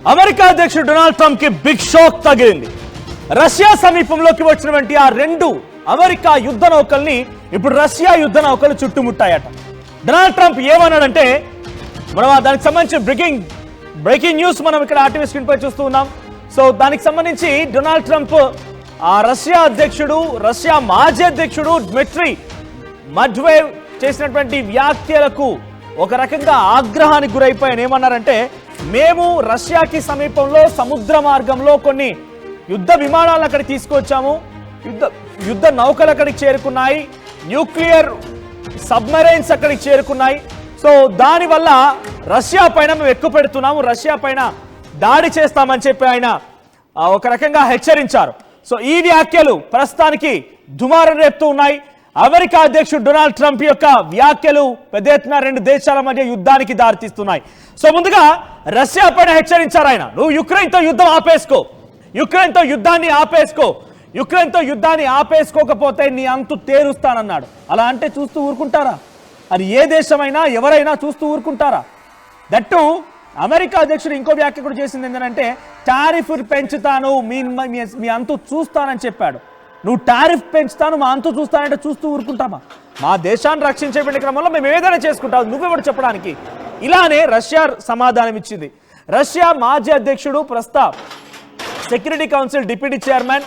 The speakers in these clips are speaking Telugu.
అమెరికా అధ్యక్షుడు డొనాల్డ్ ట్రంప్ కి బిగ్ షాక్ తగిలింది. రష్యా సమీపంలోకి వచ్చినటువంటి ఆ రెండు అమెరికా యుద్ధ నౌకల్ని ఇప్పుడు రష్యా యుద్ధ నౌకలు చుట్టుముట్టాయట. డొనాల్డ్ ట్రంప్ ఏమన్నాడంటే, మనం దానికి సంబంధించి బ్రేకింగ్ న్యూస్ మనం ఇక్కడ ఆర్టీవీ స్క్రీన్ పై చూస్తూ ఉన్నాం. సో దానికి సంబంధించి డొనాల్డ్ ట్రంప్ ఆ రష్యా మాజీ అధ్యక్షుడు డ్మిట్రీ మెడ్వెడేవ్ చేసినటువంటి వ్యాఖ్యలకు ఒక రకంగా ఆగ్రహానికి గురైపోయాను. ఏమన్నారంటే, మేము రష్యాకి సమీపంలో సముద్ర మార్గంలో కొన్ని యుద్ధ విమానాలను అక్కడికి తీసుకొచ్చాము, యుద్ధ నౌకలు అక్కడికి చేరుకున్నాయి, న్యూక్లియర్ సబ్మెరైన్స్ అక్కడికి చేరుకున్నాయి. సో దానివల్ల రష్యా పైన మేము ఎక్కువ పెడుతున్నాము, రష్యా పైన దాడి చేస్తామని చెప్పి ఆయన ఒక రకంగా హెచ్చరించారు. సో ఈ వ్యాఖ్యలు ప్రస్తుతానికి దుమారం రేపుతూ ఉన్నాయి. అమెరికా అధ్యక్షుడు డొనాల్డ్ ట్రంప్ యొక్క వ్యాఖ్యలు పెద్ద ఎత్తున రెండు దేశాల మధ్య యుద్ధానికి దారితీస్తున్నాయి. సో ముందుగా రష్యా పైన హెచ్చరించారు ఆయన, నువ్వు యుక్రెయిన్తో యుద్ధాన్ని ఆపేసుకోకపోతే నీ అంతు తేరుస్తానన్నాడు. అలా అంటే చూస్తూ ఊరుకుంటారా? అది ఏ దేశమైనా ఎవరైనా చూస్తూ ఊరుకుంటారా? దట్టు అమెరికా అధ్యక్షుడు ఇంకో వ్యాఖ్య కూడా చేసింది ఏంటంటే, టారిఫ్ పెంచుతాను, మీ అంతు చూస్తానని చెప్పాడు. నువ్వు టారిఫ్ పెంచుతాను, మా అంతు చూస్తానంటే చూస్తూ ఊరుకుంటామా? మా దేశాన్ని రక్షించే క్రమంలో మేము ఏదైనా చేసుకుంటాం, నువ్వెవడు చెప్పడానికి? ఇలానే రష్యా సమాధానం ఇచ్చింది. రష్యా మాజీ అధ్యక్షుడు ప్రస్తుత సెక్యూరిటీ కౌన్సిల్ డిప్యూటీ చైర్మన్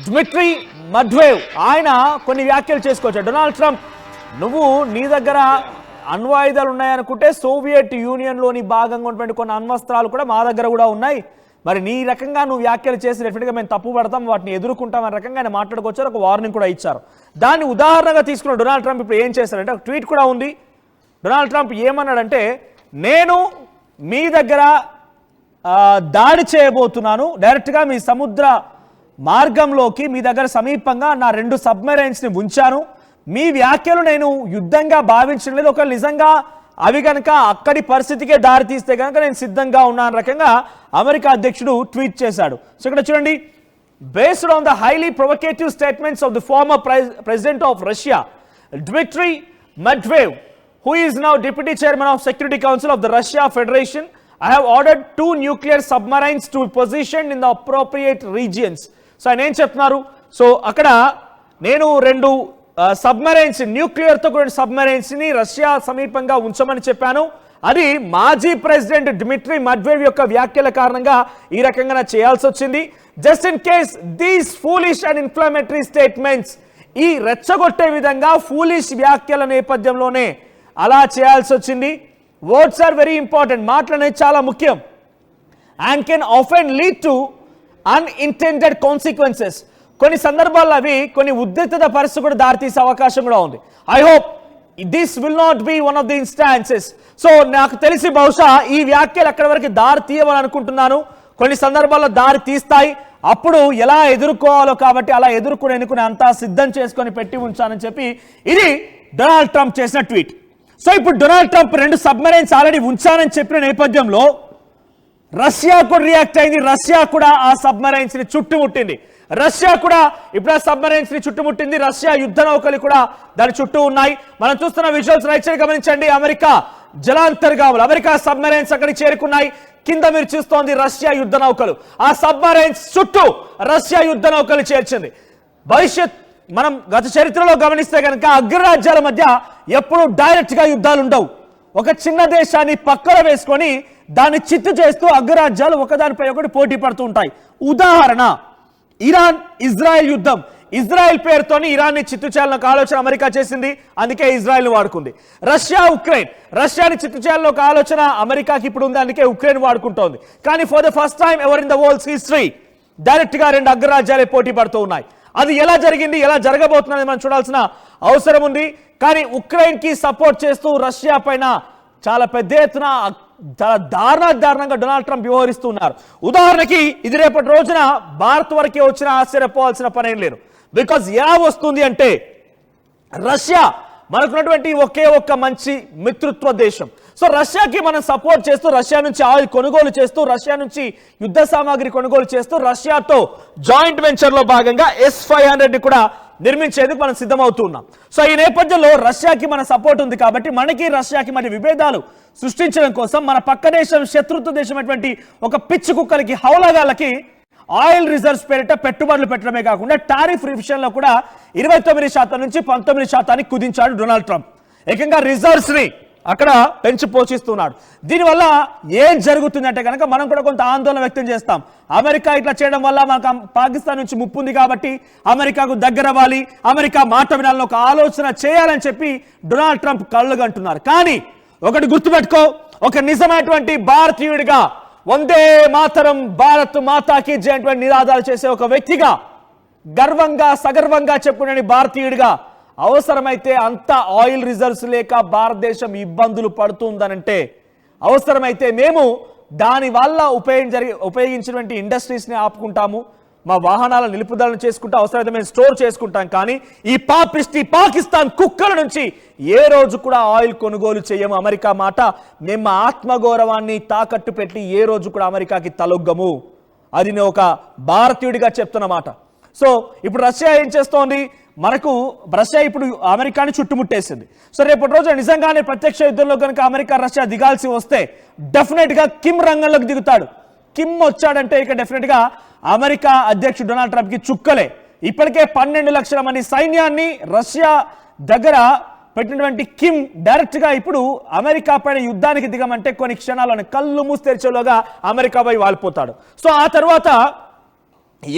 డ్మిట్రీ మెడ్వెడేవ్ ఆయన కొన్ని వ్యాఖ్యలు చేసుకోవచ్చు. డొనాల్డ్ ట్రంప్, నువ్వు నీ దగ్గర అణ్వాయుధాలు ఉన్నాయనుకుంటే సోవియట్ యూనియన్లోని భాగంగా ఉన్నటువంటి కొన్ని అణ్వస్త్రాలు కూడా మా దగ్గర కూడా ఉన్నాయి. మరి నీ రకంగా నువ్వు వ్యాఖ్యలు చేసి డెఫినెట్గా మేము తప్పు పడతాం, వాటిని ఎదుర్కొంటాం అనే రకంగా ఆయన మాట్లాడుకొచ్చారు. ఒక వార్నింగ్ కూడా ఇచ్చారు. దాన్ని ఉదాహరణగా తీసుకున్న డొనాల్డ్ ట్రంప్ ఇప్పుడు ఏం చేశారంటే, ఒక ట్వీట్ కూడా ఉంది. డొనాల్డ్ ట్రంప్ ఏమన్నాడంటే, నేను మీ దగ్గర దాడి చేయబోతున్నాను, డైరెక్ట్గా మీ సముద్ర మార్గంలోకి మీ దగ్గర సమీపంగా నా 2 సబ్మెరైన్స్ని ఉంచాను. మీ వ్యాఖ్యలు నేను యుద్ధంగా భావించడం లేదు, ఒకవేళ నిజంగా అవి కనుక అక్కడి పరిస్థితికే దారి తీస్తే కనుక నేను సిద్ధంగా ఉన్నాను రకంగా అమెరికా అధ్యక్షుడు ట్వీట్ చేశాడు. సో ఇక్కడ చూడండి, based on the highly provocative statements of the former president of Russia Dmitry Medvedev, who is now deputy chairman of Security Council of the Russia Federation, I have ordered 2 nuclear submarines to be positioned in the appropriate regions. So ఆయన ఏం చెప్తున్నారు? సో అక్కడ నేను 2 సబ్మెరైన్స్, న్యూక్లియర్తో కూడిన సబ్మెరైన్స్ని రష్యా సమీపంగా ఉంచమని చెప్పాను. అది మాజీ ప్రెసిడెంట్ డ్మిట్రీ మెడ్వెడేవ్ యొక్క వ్యాఖ్యల కారణంగా ఈ రకంగా చేయాల్సి వచ్చింది. Just in case these foolish and inflammatory statements, ఈ రెచ్చగొట్టే విధంగా ఫూలిష్ వ్యాఖ్యల నేపథ్యంలోనే అలా చేయాల్సి వచ్చింది. వర్డ్స్ ఆర్ వెరీ ఇంపార్టెంట్, మాటలు అనేది చాలా ముఖ్యం. And can often lead to unintended consequences, కొన్ని సందర్భాల్లో అవి కొన్ని ఉద్రిక్తత పరిస్థితి కూడా దారితీసే అవకాశం కూడా ఉంది. I hope this will not be one of the instances. So నాకు తెలిసి బహుశా ఈ వ్యాఖ్యలు అక్కడి వరకు దారి తీయమని అనుకుంటున్నాను. కొన్ని సందర్భాల్లో దారి తీస్తాయి, అప్పుడు ఎలా ఎదుర్కోవాలో కాబట్టి అలా ఎదుర్కొనేందుకు అంతా సిద్ధం చేసుకొని పెట్టి ఉంచానని చెప్పి ఇది డొనాల్డ్ ట్రంప్ చేసిన ట్వీట్. సో ఇప్పుడు డొనాల్డ్ ట్రంప్ 2 సబ్మెరైన్స్ ఆల్రెడీ ఉంచానని చెప్పిన నేపథ్యంలో రష్యా కూడా రియాక్ట్ అయింది. రష్యా కూడా ఆ సబ్మెరైన్స్ ని చుట్టుముట్టింది. రష్యా యుద్ధ నౌకలు కూడా దాని చుట్టూ ఉన్నాయి. మనం చూస్తున్న విజువల్స్ రైట్ సైడ్ గమనించండి. అమెరికా జలాంతర్గాములు, అమెరికా సబ్మెరైన్స్ అక్కడికి చేరుకున్నాయి. కింద మీరు చూస్తోంది రష్యా యుద్ధ నౌకలు. ఆ సబ్మెరైన్స్ చుట్టూ రష్యా యుద్ధ నౌకలు చేర్చింది. మనం గత చరిత్రలో గమనిస్తే కనుక అగ్రరాజ్యాల మధ్య ఎప్పుడూ డైరెక్ట్ గా యుద్ధాలు ఉండవు. ఒక చిన్న దేశాన్ని పక్కన వేసుకొని దాన్ని చిత్తు చేస్తూ అగ్రరాజ్యాలు ఒకదానిపై ఒకటి పోటీ పడుతూ ఉంటాయి. ఉదాహరణ, ఇరాన్ ఇజ్రాయెల్ యుద్ధం. ఇజ్రాయెల్ పేరుతోని ఇరాన్ని చిత్తు చేయాలన్న ఒక ఆలోచన అమెరికా చేసింది, అందుకే ఇజ్రాయెల్ వాడుకుంది. రష్యాని చిత్తు చేయాలన్న ఒక ఆలోచన అమెరికాకి ఇప్పుడు ఉంది, అందుకే ఉక్రెయిన్ వాడుకుంటోంది. కానీ for the first time ever in the world's history direct గా 2 అగ్రరాజ్యాలే పోటీ పడుతూ ఉన్నాయి. అది ఎలా జరిగింది, ఎలా జరగబోతున్నది మనం చూడాల్సిన అవసరం ఉంది. కానీ ఉక్రెయిన్ కి సపోర్ట్ చేస్తూ రష్యా పైన చాలా పెద్ద ఎత్తున చాలా దారుణంగా డొనాల్డ్ ట్రంప్ వ్యవహరిస్తున్నారు. ఉదాహరణకి ఇది రేపటి రోజున భారత్ వరకే వచ్చిన ఆశ్చర్యపోవాల్సిన పని ఏం లేదు. బికాజ్ ఎలా వస్తుంది అంటే, రష్యా మనకున్నటువంటి ఒకే ఒక్క మంచి మిత్రత్వ దేశం. సో రష్యాకి మనం సపోర్ట్ చేస్తూ, రష్యా నుంచి ఆయిల్ కొనుగోలు చేస్తూ, రష్యా నుంచి యుద్ధ సామాగ్రి కొనుగోలు చేస్తూ, రష్యాతో జాయింట్ వెంచర్ లో భాగంగా S-500 కూడా నిర్మించేందుకు మనం సిద్ధమవుతున్నాం. సో ఈ నేపథ్యంలో రష్యాకి మన సపోర్ట్ ఉంది కాబట్టి మనకి రష్యాకి మధ్య విభేదాలు సృష్టించడం కోసం మన పక్క దేశం శత్రుత్వ దేశమైనటువంటి ఒక పిచ్చి కుక్కలకి హౌలగాళ్ళకి ఆయిల్ రిజర్వ్స్ పేరిట పెట్టుబడులు పెట్టడమే కాకుండా టారిఫ్ రివిజన్లో కూడా 29% నుంచి 19% కుదించాడు డొనాల్డ్ ట్రంప్. ఏకంగా రిజర్వ్స్ ని అక్కడ పెంచి పోషిస్తున్నాడు. దీనివల్ల ఏం జరుగుతుందంటే కనుక మనం కూడా కొంత ఆందోళన వ్యక్తం చేస్తాం. అమెరికా ఇట్లా చేయడం వల్ల మనకు పాకిస్తాన్ నుంచి ముప్పు ఉంది కాబట్టి అమెరికాకు దగ్గర అవ్వాలి, అమెరికా మాట వినాలని ఒక ఆలోచన చేయాలని చెప్పి డొనాల్డ్ ట్రంప్ కళ్ళుగంటున్నారు. కానీ ఒకటి గుర్తుపెట్టుకో, ఒక నిజమైనటువంటి భారతీయుడిగా వందే మాతరం భారత్ మాతాకి జైనటువంటి నినాదాలు చేసే ఒక వ్యక్తిగా గర్వంగా సగర్వంగా చెప్పుకునే భారతీయుడిగా అవసరమైతే అంత ఆయిల్ రిజర్వ్స్ లేక భారతదేశం ఇబ్బందులు పడుతుందనంటే అవసరమైతే మేము దాని వల్ల ఉపయోగించినటువంటి ఇండస్ట్రీస్ని ఆపుకుంటాము, మా వాహనాల నిలుపుదలను చేసుకుంటా, అవసరమైతే మేము స్టోర్ చేసుకుంటాం. కానీ ఈ పాకిస్తాన్ కుక్కల నుంచి ఏ రోజు కూడా ఆయిల్ కొనుగోలు చేయము. అమెరికా మాట మేము ఆత్మగౌరవాన్ని తాకట్టు పెట్టి ఏ రోజు కూడా అమెరికాకి తలొగ్గము. అది నేను ఒక భారతీయుడిగా చెప్తున్నమాట. సో ఇప్పుడు రష్యా ఏం చేస్తోంది, మనకు రష్యా ఇప్పుడు అమెరికాని చుట్టుముట్టేసింది. సో రేపటి రోజు నిజంగానే ప్రత్యక్ష యుద్ధంలో కనుక అమెరికా రష్యా దిగాల్సి వస్తే డెఫినెట్గా కిమ్ రంగంలోకి దిగుతాడు. కిమ్ వచ్చాడంటే ఇక డెఫినెట్గా అమెరికా అధ్యక్షుడు డొనాల్డ్ ట్రంప్కి చుక్కలే. ఇప్పటికే 12 లక్షల మంది సైన్యాన్ని రష్యా దగ్గర పెట్టినటువంటి కిమ్ డైరెక్ట్గా ఇప్పుడు అమెరికా పైన యుద్ధానికి దిగమంటే కొన్ని క్షణాలను కళ్ళు మూసి తెరిచేలోగా అమెరికా పై వాలిపోతాడు. సో ఆ తర్వాత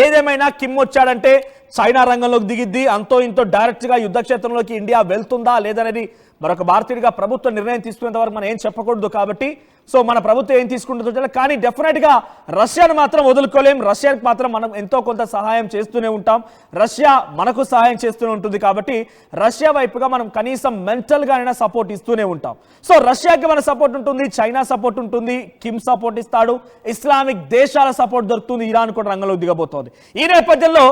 ఏదేమైనా కిమ్ వచ్చాడంటే చైనా రంగంలోకి దిగిద్ది. అంతో ఇంతో డైరెక్ట్గా యుద్ధ క్షేత్రంలోకి ఇండియా వెళ్తుందా లేదనేది మరొక భారతీయుడిగా ప్రభుత్వం నిర్ణయం తీసుకునేంత వరకు మనం ఏం చెప్పకూడదు. కాబట్టి సో మన ప్రభుత్వం ఏం తీసుకుంటుందో కానీ డెఫినెట్గా రష్యాను మాత్రం వదులుకోలేం. రష్యాకి మాత్రం మనం ఎంతో కొంత సహాయం చేస్తూనే ఉంటాం, రష్యా మనకు సహాయం చేస్తూనే ఉంటుంది. కాబట్టి రష్యా వైపుగా మనం కనీసం మెంటల్గానైనా సపోర్ట్ ఇస్తూనే ఉంటాం. సో రష్యాకి మన సపోర్ట్ ఉంటుంది, చైనా సపోర్ట్ ఉంటుంది, కిమ్ సపోర్ట్ ఇస్తాడు, ఇస్లామిక్ దేశాల సపోర్ట్ దొరుకుతుంది, ఇరాన్ కూడా రంగంలోకి దిగబోతోంది. ఈ నేపథ్యంలో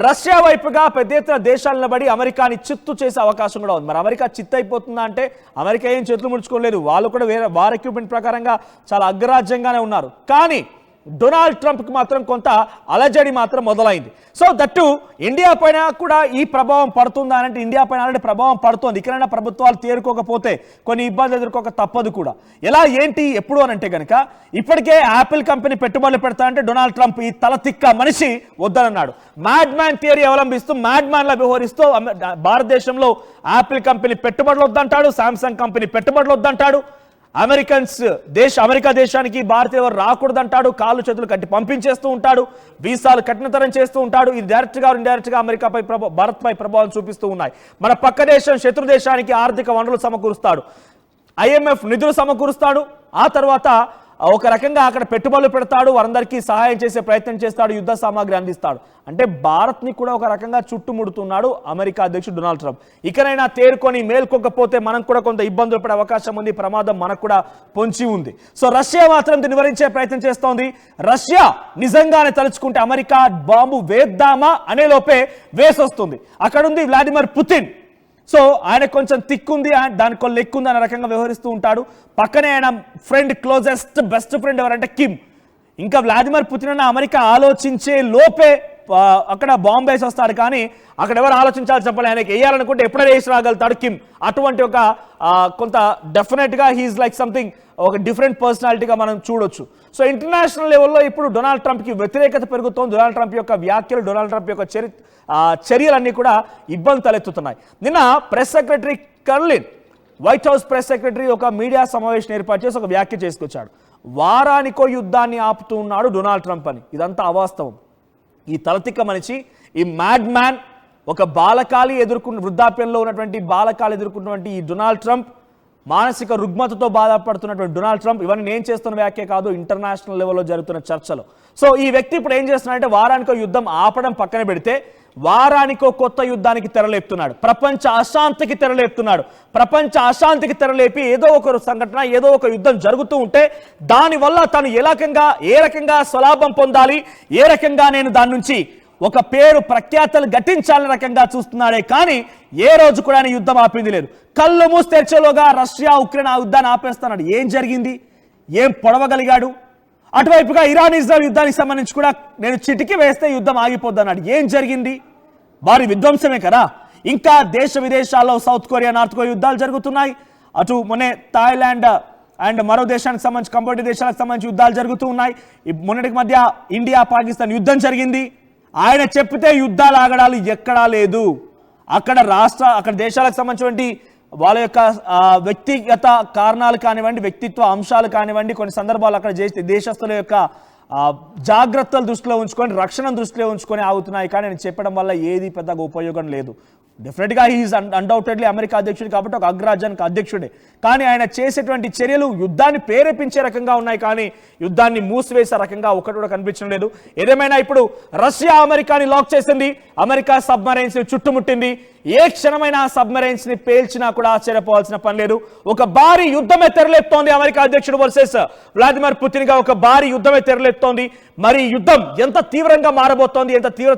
రష్యా వైపుగా పెద్ద ఎత్తున దేశాలు నిలబడి అమెరికాని చిత్తు చేసే అవకాశం కూడా ఉంది. మరి అమెరికా చిత్తు అయిపోతుందా అంటే అమెరికా ఏం చేతులు ముడుచుకోలేదు, వాళ్ళు కూడా వేరే వార్ ఎక్విప్మెంట్ ప్రకారంగా చాలా అగ్రరాజ్యంగానే ఉన్నారు. కానీ డొనాల్డ్ ట్రంప్కి మాత్రం కొంత అలజడి మాత్రం మొదలైంది. సో దట్టు ఇండియా పైన కూడా ఈ ప్రభావం పడుతుందా అంటే ఇండియా పైన ఆల్రెడీ ప్రభావం పడుతుంది. ఇక్కడైనా ప్రభుత్వాలు తేరుకోకపోతే కొన్ని ఇబ్బందులు ఎదుర్కోక తప్పదు కూడా. ఎలా ఏంటి ఎప్పుడు అని అంటే కనుక ఇప్పటికే యాపిల్ కంపెనీ పెట్టుబడులు పెడతా అంటే డొనాల్డ్ ట్రంప్ ఈ తల తిక్క మనిషి వద్దనన్నాడు. మ్యాడ్ మ్యాన్ థియరీ అవలంబిస్తూ మ్యాడ్ మ్యాన్ లా వ్యవహరిస్తూ భారతదేశంలో యాపిల్ కంపెనీ పెట్టుబడులు వద్దంటాడు, శాంసంగ్ కంపెనీ పెట్టుబడులు వద్దంటాడు, అమెరికా దేశానికి భారతీయులు రాకూడదంటాడు, కాళ్ళు చేతులు కట్టి పంపించేస్తూ ఉంటాడు, వీసాలు కఠినతరం చేస్తూ ఉంటాడు. ఇది డైరెక్ట్గా ఇండైరెక్ట్గా అమెరికాపై భారత్పై ప్రభావం చూపిస్తూ ఉన్నాయి. మన పక్క దేశం శత్రు దేశానికి ఆర్థిక వనరులు సమకూరుస్తాడు, IMF నిధులు సమకూరుస్తాడు, ఆ తర్వాత ఒక రకంగా అక్కడ పెట్టుబడులు పెడతాడు, వారందరికీ సహాయం చేసే ప్రయత్నం చేస్తాడు, యుద్ధ సామాగ్రి అందిస్తాడు. అంటే భారత్ని కూడా ఒక రకంగా చుట్టుముడుతున్నాడు అమెరికా అధ్యక్షుడు డొనాల్డ్ ట్రంప్. ఇకనైనా తేరుకొని మేల్కొకపోతే మనం కూడా కొంత ఇబ్బందులు పడే అవకాశం ఉంది, ప్రమాదం మనకు కూడా పొంచి ఉంది. సో రష్యా మాత్రం దీన్ని నివారించే ప్రయత్నం చేస్తోంది. రష్యా నిజంగానే తలుచుకుంటే అమెరికా బాంబు వేద్దామా అనే లోపే వేసొస్తుంది. అక్కడుంది వ్లాదిమిర్ పుతిన్. సో ఆయన కొంచెం తిక్కుంది, దానికి కొన్ని లెక్కుంది అనే రకంగా వ్యవహరిస్తూ ఉంటాడు. పక్కనే ఆయన ఫ్రెండ్, క్లోజెస్ట్ బెస్ట్ ఫ్రెండ్ ఎవరంటే కిమ్. ఇంకా వ్లాదిమిర్ పుతిన్ అన్న అమెరికా ఆలోచించే లోపే అక్కడ బాంబు వేసి వస్తాడు. కానీ అక్కడ ఎవరు ఆలోచించాలి చెప్పాలి, ఆయనకి వేయాలనుకుంటే ఎప్పుడైనా వేసి రాగలుగుతాడు కిమ్. అటువంటి ఒక కొంత డెఫినెట్గా హీఈస్ లైక్ సంథింగ్, ఒక డిఫరెంట్ పర్సనాలిటీగా మనం చూడొచ్చు. సో ఇంటర్నేషనల్ లెవెల్లో ఇప్పుడు డొనాల్డ్ ట్రంప్కి వ్యతిరేకత పెరుగుతోంది. డొనాల్డ్ ట్రంప్ యొక్క వ్యాఖ్యలు, డొనాల్డ్ ట్రంప్ యొక్క చర్యలన్నీ కూడా ఇబ్బంది తలెత్తుతున్నాయి. నిన్న press secretary Karoline, White House press secretary ఒక మీడియా సమావేశం ఏర్పాటు చేసి ఒక వ్యాఖ్య చేసుకొచ్చాడు. వారానికో యుద్ధాన్ని ఆపుతూ ఉన్నాడు డొనాల్డ్ ట్రంప్ అని. ఇదంతా అవాస్తవం. ఈ తలతిక్క మనిషి, ఈ మ్యాడ్ మ్యాన్, ఒక బాలకాలి వృద్ధాప్యంలో ఉన్నటువంటి బాలకాలి ఎదుర్కొన్నటువంటి ఈ డొనాల్డ్ ట్రంప్, మానసిక రుగ్మతతో బాధపడుతున్నటువంటి డొనాల్డ్ ట్రంప్, ఇవన్నీ నేను చేస్తున్న వ్యాఖ్య కాదు, ఇంటర్నేషనల్ లెవెల్లో జరుగుతున్న చర్చలు. సో ఈ వ్యక్తి ఇప్పుడు ఏం చేస్తున్నాడంటే వారానికో యుద్ధం ఆపడం పక్కన పెడితే వారానికో కొత్త యుద్ధానికి తెరలేపుతున్నాడు, ప్రపంచ అశాంతికి తెరలేపుతున్నాడు. ప్రపంచ అశాంతికి తెరలేపి ఏదో ఒక సంఘటన, ఏదో ఒక యుద్ధం జరుగుతూ ఉంటే దానివల్ల తను ఏ రకంగా స్వలాభం పొందాలి, ఏ రకంగా నేను దాని నుంచి ఒక పేరు ప్రఖ్యాతలు గట్టించాలని రకంగా చూస్తున్నాడే కానీ ఏ రోజు కూడా యుద్ధం ఆపింది లేదు. కళ్ళు మూసి తెరిచేలోగా రష్యా ఉక్రెయిన్ ఆ యుద్ధాన్ని ఆపేస్తున్నాడు. ఏం జరిగింది, ఏం పొడవగలిగాడు? అటువైపుగా ఇరాన్ ఇజ్రాయెల్ యుద్ధానికి సంబంధించి కూడా నేను చిటికి వేస్తే యుద్ధం ఆగిపోద్ది అన్నాడు. ఏం జరిగింది? వారి విధ్వంసమే కదా. ఇంకా దేశ విదేశాల్లో సౌత్ కొరియా, నార్త్ కొరియా యుద్ధాలు జరుగుతున్నాయి. అటు మొన్నే థాయిలాండ్ అండ్ మరో దేశానికి సంబంధించి కంబోడియా దేశాలకు సంబంధించి యుద్ధాలు జరుగుతూ ఉన్నాయి. మొన్నటికి మధ్య ఇండియా పాకిస్తాన్ యుద్ధం జరిగింది. ఆయన చెప్పితే యుద్ధాలు ఆగడాలు ఎక్కడా లేదు. అక్కడ దేశాలకు సంబంధించినటువంటి వాళ్ళ యొక్క వ్యక్తిగత కారణాలు కానివ్వండి, వ్యక్తిత్వ అంశాలు కానివ్వండి, కొన్ని సందర్భాలు అక్కడ దేశస్తుల యొక్క జాగ్రత్తలు దృష్టిలో ఉంచుకొని, రక్షణ దృష్టిలో ఉంచుకొని ఆగుతున్నాయి. కానీ నేను చెప్పడం వల్ల ఏది పెద్దగా ఉపయోగం లేదు. డెఫినెట్గా హీఈస్ అన్డౌటెడ్లీ అమెరికా అధ్యక్షుడు కాబట్టి ఒక అగ్రరాజ్యానికి అధ్యక్షుడే. కానీ ఆయన చేసేటువంటి చర్యలు యుద్ధాన్ని ప్రేరేపించే రకంగా ఉన్నాయి, కానీ యుద్ధాన్ని మూసివేసే రకంగా ఒకటి కూడా కనిపించడం లేదు. ఏదేమైనా ఇప్పుడు రష్యా అమెరికాని లాక్ చేసింది, అమెరికా సబ్మరైన్స్ ని చుట్టుముట్టింది. ఏ క్షణమైనా సబ్మరైన్స్ ని పేల్చినా కూడా ఆశ్చర్యపోవాల్సిన పని లేదు. ఒక భారీ యుద్ధమే తెరలేపుతోంది అమెరికా అధ్యక్షుడు వర్సెస్ వ్లాదిమిర్ పుతిన్ గా ఒక భారీ యుద్ధమే తెరలేపుతోంది. మరి యుద్ధం ఎంత తీవ్రంగా మారబోతోంది, ఎంత తీవ్రత